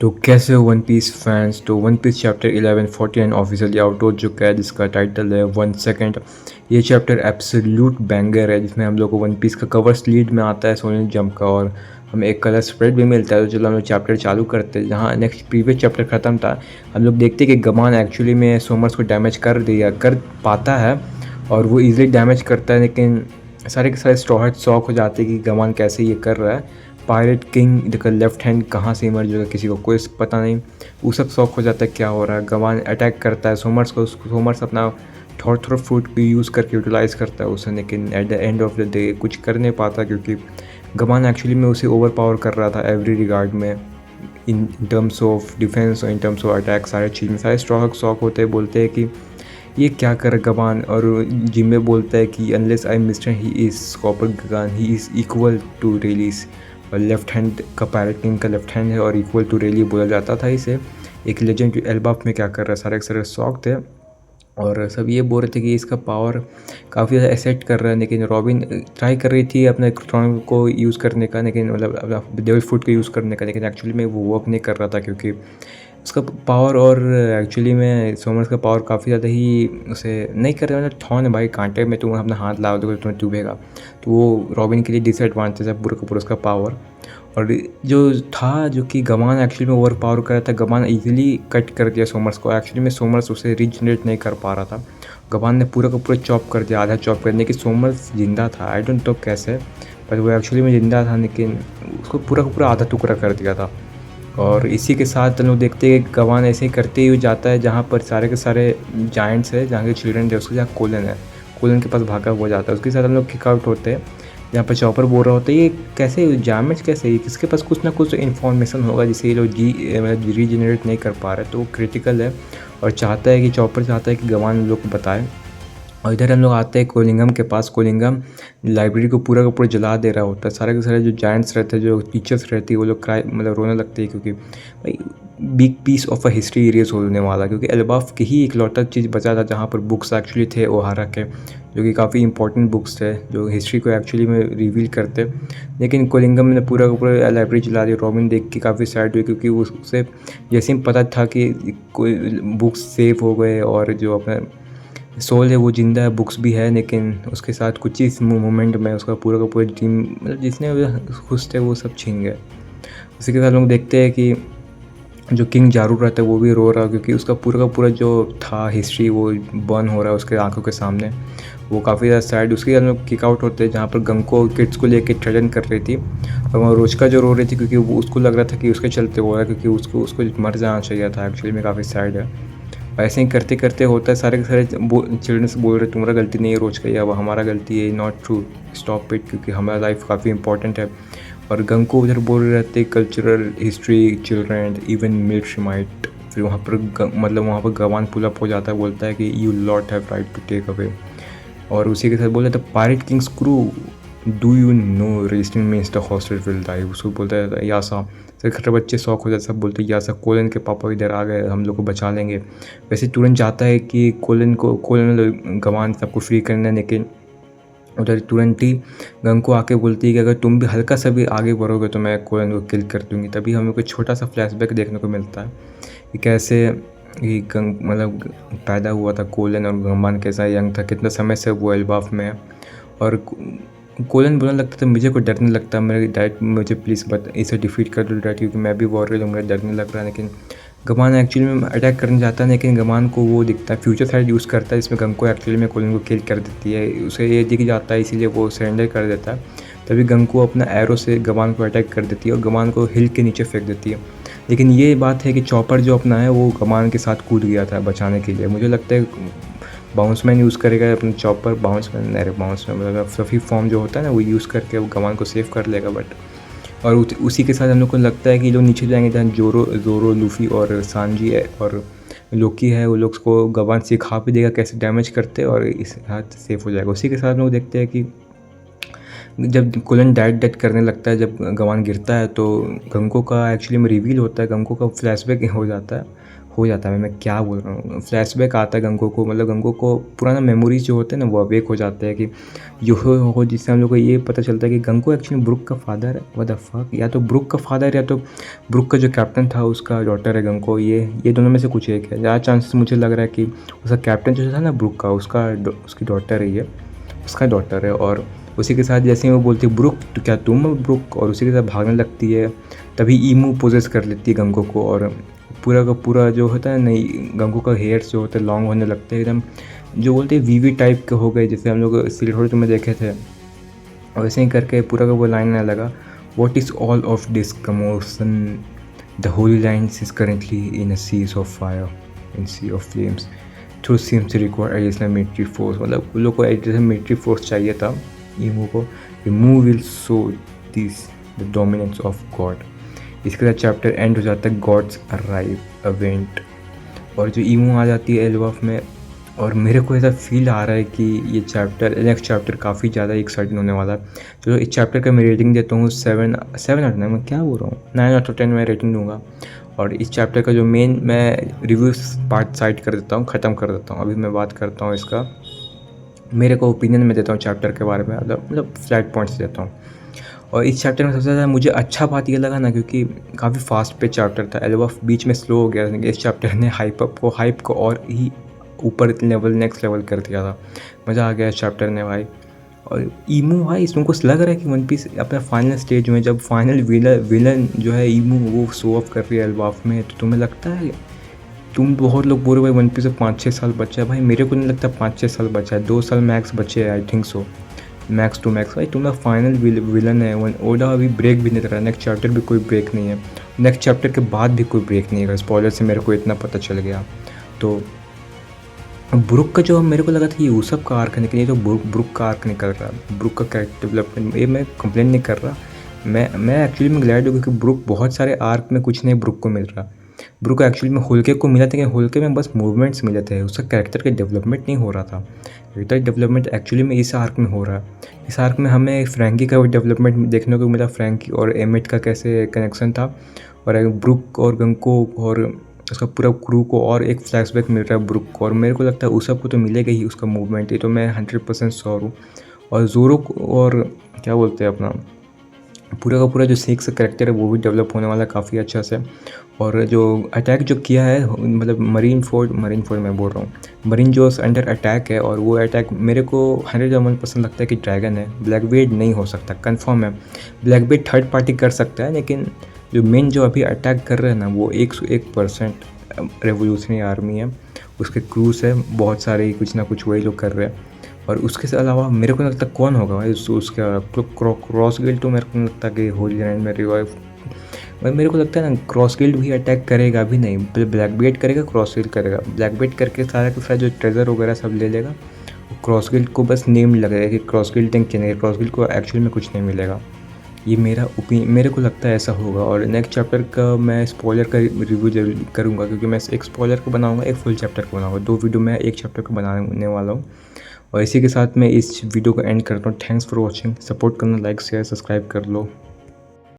तो कैसे हो वन पीस फैंस। तो One Piece chapter 1149 officially out हो चुका है, जिसका टाइटल है 1 सेकेंड। ये चैप्टर एब्सोल्यूट बैंगर है, जिसमें हम लोग को वन पीस का कवर स्लीड में आता है सोनिक जंप का, और हमें एक कलर स्प्रेड भी मिलता है। तो चलो हम लोग चैप्टर चालू करते हैं। जहाँ नेक्स्ट प्रीवियस चैप्टर ख़त्म था, हम लोग देखते हैं कि गमान एक्चुअली में सोमर्स को डैमेज कर पाता है, और वो इजीली डैमेज करता है। लेकिन सारे के सारे स्ट्रॉ हट शॉक हो जाते हैं कि गमान कैसे ये कर रहा है। पायरेट किंग देखो लेफ्ट हैंड कहाँ से इमर्ज होगा किसी को कोई पता नहीं। वो सब शौक हो जाता है क्या हो रहा है। गवान अटैक करता है सोमर्स को, सोमर्स अपना थोड़ा फ्रूट को यूज़ करके यूटिलाइज़ करता है उसे, लेकिन at the end of the day कुछ कर नहीं पाता, क्योंकि गवान एक्चुअली में उसे ओवर पावर कर रहा था एवरी रिगार्ड में, इन टर्म्स ऑफ डिफेंस और इन टर्म्स ऑफ अटैक। सारे चीज़ में सारे स्ट्रॉक शौक होते हैं। बोलते हैं कि ये क्या कर गवान, और जिम्मे बोलता है कि unless I mister he is copper गगान, ही इज़ इक्वल टू रेलिस। और लेफ्ट हैंड का पैरेट किंग का लेफ्ट हैंड है, और इक्वल टू रेली बोला जाता था इसे। एक लेजेंड एल्बाफ में क्या कर रहा है, सारे के सारे शौक थे। और सब ये बोल रहे थे कि इसका पावर काफ़ी ज़्यादा एसेट कर रहा है, लेकिन रॉबिन ट्राई कर रही थी अपने क्रोन को यूज़ करने का, लेकिन मतलब डेविल फुट को यूज़ करने का, लेकिन एक्चुअली में वो वर्क नहीं कर रहा था, क्योंकि उसका पावर और एक्चुअली में सोमर्स का पावर काफ़ी ज़्यादा ही उसे नहीं कर रहा। मतलब ठौन है भाई, कांटे में तुम अपना हाथ लाओ तो तुम्हें चुभेगा। तो वो रॉबिन के लिए डिसएडवांटेज है पूरा का पूरा उसका पावर। और जो था जो कि गमान एक्चुअली में ओवर पावर कर रहा था, गमान इजीली कट कर दिया सोमर्स को। एक्चुअली में सोमर्स उसे रीजनरेट नहीं कर पा रहा था। गमान ने पूरा का पूरा चॉप कर दिया, आधा चॉप करने की। सोमर्स जिंदा था, आई डोंट नो कैसे, पर वो एक्चुअली में जिंदा था, लेकिन उसको पूरा का पूरा आधा टुकड़ा कर दिया था। और इसी के साथ हम लोग देखते हैं कि गवान ऐसे ही करते हुए जाता है जहाँ पर सारे के सारे जाइंट्स है, जहाँ के चिल्ड्रन थे, उसके जहाँ कोलन है, कोलन के पास भागा हुआ जाता है। उसके साथ हम लोग किक आउट होते हैं, जहाँ पर चॉपर बोल रहा होता है ये कैसे डैमेज कैसे, किसके पास कुछ ना कुछ इन्फॉर्मेशन होगा जिसे ये लोग मतलब रीजनरेट नहीं कर पा रहे। तो वो क्रिटिकल है और चाहता है कि चॉपर चाहता है कि गवान लोग को बताए। और इधर हम लोग आते हैं कोलिंगम के पास। कोलिंगम लाइब्रेरी को पूरा का पूरा जला दे रहा होता है। सारे के सारे जो जायंट्स रहते हैं, जो टीचर्स रहती है, वो लोग क्राई मतलब रोने लगते हैं, क्योंकि भाई big piece of a history erase होने वाला। क्योंकि एल्बाफ की ही इकलौता चीज़ बचा था जहाँ पर बुक्स एक्चुअली थे ओहारा के, जो कि काफ़ी इंपॉर्टेंट बुक्स थे जो हिस्ट्री को एक्चुअली में रिवील करते। लेकिन कोलिंगम ने पूरा का पूरा लाइब्रेरी जला दी। रॉबिन देख के काफ़ी सैड हुई, क्योंकि उसे जैसे ही पता था कि कोई बुक्स सेफ हो गए और जो अपना सोल है वो जिंदा है, बुक्स भी है, लेकिन उसके साथ कुछ ही मोमेंट में उसका पूरा का पूरा टीम मतलब जितने खुश थे वो सब छीन गए। उसी के साथ लोग देखते हैं कि जो किंग जारू रहता है वो भी रो रहा है, क्योंकि उसका पूरा का पूरा जो था हिस्ट्री वो बर्न हो रहा है उसके आंखों के सामने। वो काफ़ी ज़्यादा सैड। उसके बाद लोग किक आउट होते हैं जहाँ पर गंको किड्स को लेके थ्रेटन कर रही थी, और वहाँ रोचका जो रो रही थी, क्योंकि वो उसको लग रहा था कि उसके चलते हो रहा है, क्योंकि उसको उसको मर जाना चाहिए था। एक्चुअली में काफ़ी सैड है। ऐसे ही करते करते होता है, सारे के सारे चिल्ड्रंस बोल रहे तुम्हारा गलती नहीं है रोज का, या वो हमारा गलती है, नॉट ट्रू, स्टॉप इट, क्योंकि हमारा लाइफ काफ़ी इंपॉर्टेंट है। और गंग को उधर बोल रहे रहते cultural history children even military might. फिर वहाँ पर मतलब वहाँ पर गवान पुल अप हो जाता है, बोलता है कि you lot have right to take away. और उसी के साथ बोल रहे थे pirate kings crew, do you know resisting means the hostile will die. उसको बोलता है यासा। फिर खट्टर बच्चे शौक हो जाते, सब बोलते हैं यासा कोलन के पापा इधर आ गए, हम लोग को बचा लेंगे। वैसे तुरंत जाता है कि कोलन गवान सबको फ्री करने, लेकिन उधर तुरंत ही गंग को आके बोलती है कि अगर तुम भी हल्का सा भी आगे बढ़ोगे तो मैं कोलन को किल कर दूँगी। तभी हमें कोई छोटा सा फ्लैशबैक देखने को मिलता है कि कैसे ये गंग मतलब पैदा हुआ था कोलन, और गंगमान कैसा यंग था, कितना समय से वो एल्बाफ में है। और कोलन बोलने लगता था मुझे कोई डर नहीं लगता, मेरे डैड मुझे प्लीज़ इसे डिफीट कर दो डैड, क्योंकि मैं भी वॉरियर हूँ, मुझे डर नहीं लग रहा है। लेकिन गमान एक्चुअली में अटैक करने जाता है, लेकिन गमान को वो दिखता है फ्यूचर साइड यूज़ करता है, इसमें गंग को एक्चुअली में कोलन को किल कर देती है। उसे ये दिख जाता है, इसीलिए वो सरेंडर कर देता है। तभी गंग को अपना एरो से गमान को अटैक कर देती है और गमान को हिल के नीचे फेंक देती है। लेकिन ये बात है कि चॉपर जो अपना है वो गमान के साथ कूद गया था बचाने के लिए। मुझे लगता है बाउंसमैन यूज़ करेगा अपने चॉपर, बाउंसमैन मतलब सफ़ी फॉर्म जो होता है ना वो यूज़ करके वो गमान को सेव कर लेगा। बट और उसी के साथ हम लोग को लगता है कि लोग नीचे जाएंगे जहाँ जोरो लूफी और सांजी है और लोकी है, वो लोग को गवान सिखा भी देगा कैसे डैमेज करते और इस हाथ सेफ हो जाएगा। उसी के साथ हम लोग देखते हैं कि जब कोलन डेड करने लगता है, जब गवान गिरता है, तो गंको का एक्चुअली में रिवील होता है, गंको का फ्लैशबैक हो जाता है, हो जाता है। मैं क्या बोल रहा हूँ, फ्लैशबैक आता है गंगो को, मतलब गंगो को पुराना मेमोरीज जो होते हैं ना वो अवेक हो जाते हैं कि यूहो हो, जिससे हम लोग को ये पता चलता है कि गंगो एक्चुअली ब्रुक का फादर है। व्हाट द फक, या तो ब्रुक का फादर या तो ब्रुक का जो कैप्टन था उसका डॉटर है गंगो। ये दोनों में से कुछ एक है। ज़्यादा चांसेस मुझे लग रहा है कि उसका कैप्टन जो था ना ब्रुक का, उसकी डॉटर है, ये उसका डॉटर है। और उसी के साथ जैसे ही वो बोलती है ब्रुक तो क्या तुम हो ब्रुक, और उसी के साथ भागने लगती है, तभी ईमू पोजेस कर लेती है गंगो को। और पूरा का पूरा जो होता है नहीं, गंगो का हेयर्स जो होते हैं लॉन्ग होने लगते हैं एकदम, जो बोलते हैं वीवी टाइप के हो गए, जैसे हम लोग सिलहोर में देखे थे। और वैसे ही करके पूरा का वो लाइन आने लगा, what is all of this commotion, the holy lines is currently in a sea of fire, in sea of flames, through seems to require additional military force. मतलब उन लोग को एडिशनल मिलिट्री फोर्स चाहिए था emu को। Emu will show this the dominance of God. इसके साथ chapter and हो जाता है गॉड्स अराइव इवेंट। और जो ईमू आ जाती है एल्बाफ में, और मेरे को ऐसा फील आ रहा है कि ये चैप्टर, नेक्स्ट चैप्टर काफ़ी ज़्यादा एक्साइटिंग होने वाला है। तो इस चैप्टर का मैं रेटिंग देता हूँ 7 आउट ऑफ 9। मैं क्या बोल रहा हूँ, 9 आउट ऑफ 10 मैं रेटिंग दूंगा। और इस चैप्टर का जो मेन, मैं रिव्यूज पार्ट साइड कर देता हूँ, ख़त्म कर देता हूँ। अभी मैं बात करता हूँ इसका, मेरे को ओपिनियन में देता हूँ चैप्टर के बारे में, मतलब फ्लैट पॉइंट्स देता हूँ। और इस चैप्टर में सबसे ज़्यादा मुझे अच्छा बात ये लगा ना, क्योंकि काफ़ी फास्ट पे चैप्टर था, एल्बाफ बीच में स्लो हो गया, इस चैप्टर ने हाइप को और ही ऊपर लेवल, नेक्स्ट लेवल कर दिया था। मज़ा आ गया इस चैप्टर ने भाई। और ईमू भाई, इसमें कुछ लग रहा है कि वन पीस अपना फाइनल स्टेज में, जब फाइनल विलन जो है ईमू वो शो ऑफ कर रही है एल्बाफ में, तो तुम्हें लगता है, तुम बहुत लोग बोल रहे भाई वन पीस से 5-6 साल बचा है, भाई मेरे को नहीं लगता 5-6 साल बचा है, 2 साल मैक्स बचे हैं, I think so, max to max. भाई तुम्हारा फाइनल विलन है ओडा, अभी ब्रेक भी नहीं दे रहा, नेक्स्ट चैप्टर भी कोई ब्रेक नहीं है, नेक्स्ट चैप्टर के बाद भी कोई ब्रेक नहीं है। स्पॉइलर से मेरे को इतना पता चल गया। तो ब्रुक का जो मेरे को लगा था ये यूसुफ का आर्क है, लेकिन ये तो ब्रुक का आर्क निकल रहा है, ब्रुक का कैरेक्टर डेवलपमेंट। ये मैं कंप्लेन नहीं कर रहा, मैं एक्चुअली में ग्लैड हूँ, क्योंकि ब्रुक बहुत सारे आर्क में कुछ नहीं ब्रुक को मिल रहा। ब्रुक एक्चुअली में होल्के को मिला था, कि होल्के में बस मूवमेंट्स मिले थे, उसका कैरेक्टर का डेवलपमेंट नहीं हो रहा था। कैरेक्टर डेवलपमेंट एक्चुअली में इस आर्क में हो रहा है। इस आर्क में हमें फ्रैंकी का डेवलपमेंट देखने को मिला, फ्रैंकी और एमिट का कैसे कनेक्शन था, और ब्रुक और गंको और उसका पूरा क्रू को और एक फ्लैशबैक मिल रहा है ब्रुक को। और मेरे को लगता है उस सब को तो मिलेगा ही, उसका मूवमेंट, ये तो मैं 100% श्योर हूँ। और ज़ोरो और क्या बोलते हैं अपना, पूरा का पूरा जो शेख का कैरेक्टर है वो भी डेवलप होने वाला है काफ़ी अच्छा से। और जो अटैक जो किया है, मतलब मरीन फोर्ड मैं बोल रहा हूँ, मरीन जो अंडर अटैक है, और वो अटैक मेरे को 101% लगता है कि ड्रैगन है, ब्लैकबीड नहीं हो सकता, कंफर्म है। ब्लैकबीड थर्ड पार्टी कर सकता है, लेकिन जो मेन जो अभी अटैक कर रहे हैं ना, वो 101% रेवोल्यूशनरी आर्मी है, उसके क्रूज है बहुत सारे, कुछ ना कुछ वही लोग कर रहे हैं। और उसके अलावा मेरे को लगता कौन होगा भाई उसका क्रॉस गिल्ड, तो मेरे को लगता कि होली लैंड में रिवाइव, भाई मेरे को लगता है ना क्रॉस गिल्ड भी अटैक करेगा, अभी नहीं, ब्लैक बेट करेगा, क्रॉस गिल्ड करेगा, ब्लैक बेट करके सारा का सारा जो ट्रेजर वगैरह सब ले लेगा, क्रॉस गिल्ड को बस नेम लगेगा कि क्रॉस गिल्ड टैंक किया, क्रॉस गिल्ड को एक्चुअल में कुछ नहीं मिलेगा। ये मेरा ओपिनियन, मेरे को लगता है ऐसा होगा। और नेक्स्ट चैप्टर का मैं स्पॉइलर का रिव्यू जरूर करूँगा, क्योंकि मैं एक स्पॉइलर को बनाऊँगा, एक फुल चैप्टर को बनाऊँगा, 2 वीडियो मैं एक चैप्टर को बनाने वाला हूँ। और इसी के साथ मैं इस वीडियो को एंड करता हूँ। थैंक्स फॉर वॉचिंग, सपोर्ट करना, लाइक शेयर सब्सक्राइब कर लो।